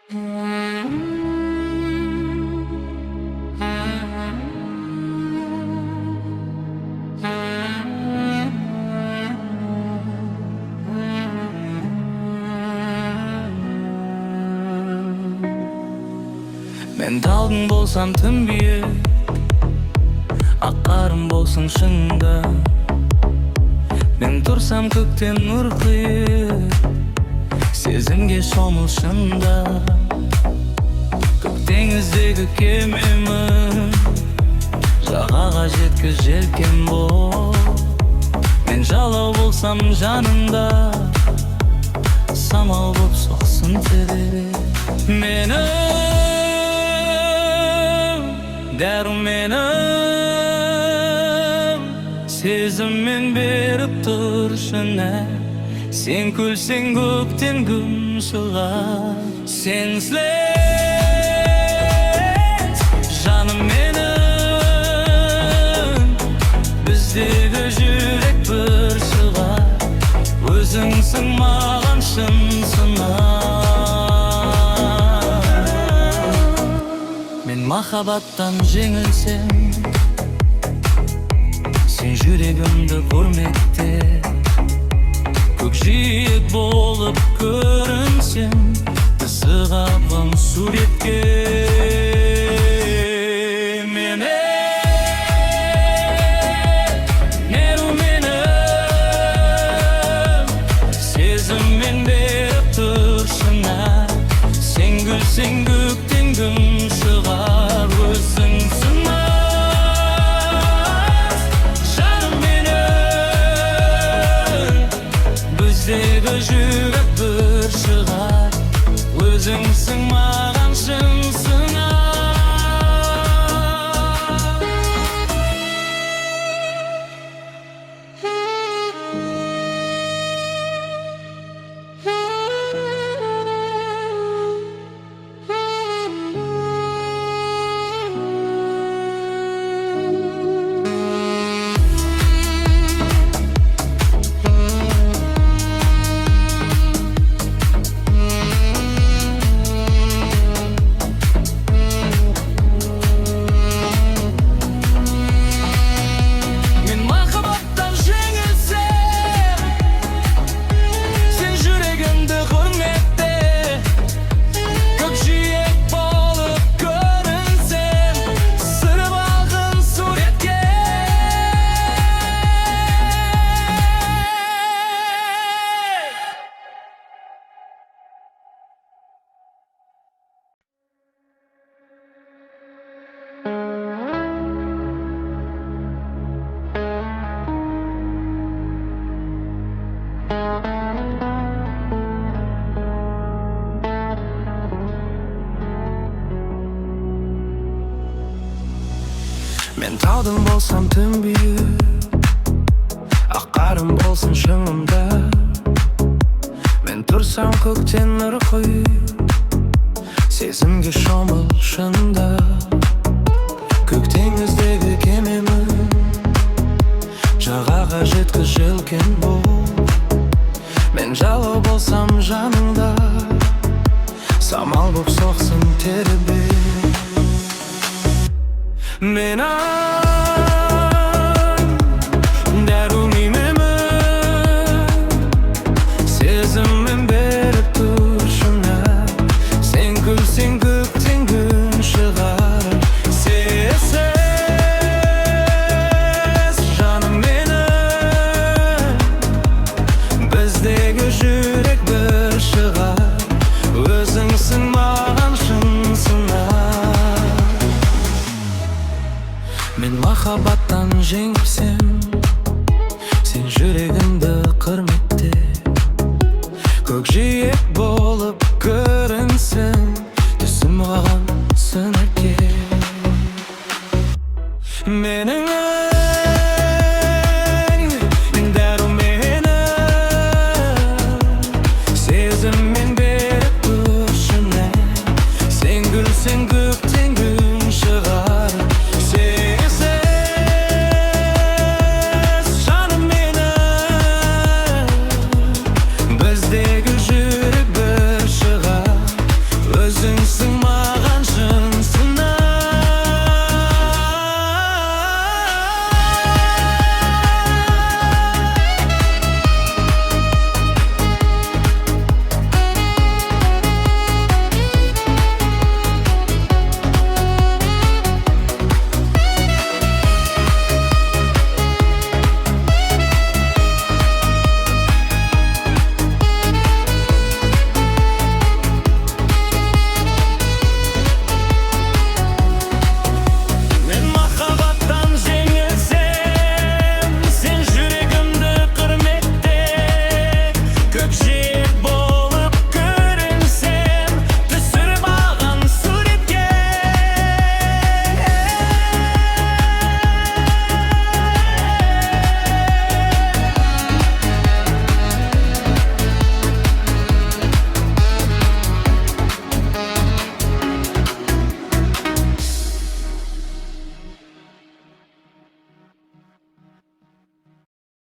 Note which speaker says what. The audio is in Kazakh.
Speaker 1: Men talgың болсам тым биік, ақ қарым болсың шыңда. Мен тұрсам көктен нұр құйып, сезімге шомылшында. Көк теңіздегі кемемін, жағаға жеткіз желкен бол. Мен жалау болсам жанында, самал боп соқсын тербеліп. Менің дәруменім, сезіммен беріп тұршына. Сен күлсең көктен күн шығар. Сенсіз жаным менің, біздегі жүрек бір шығар. Өзіңсің маған шын сынар. Мен махаббаттан жеңілсем, сен жүрегімді көрмекте. Көкжиек болып көрінсем, сығабым суретке. Менің сезіммен беріп тұршына. Сен күлсең көктен күн шығар. Өзіңсің жүрек бір шығар. Өзіңсің маған шын сыңар. Мен таудың болсам тым биік, ақ қарым болсын шыңымда. Мен тұрсам көктен нұр құйып, сезімге шомылшында. Көк теңіздегі кемемін, жағаға жеткіз желкен бол. Мен жалау болсам жаныңда, самал боп соқсын тербеліп.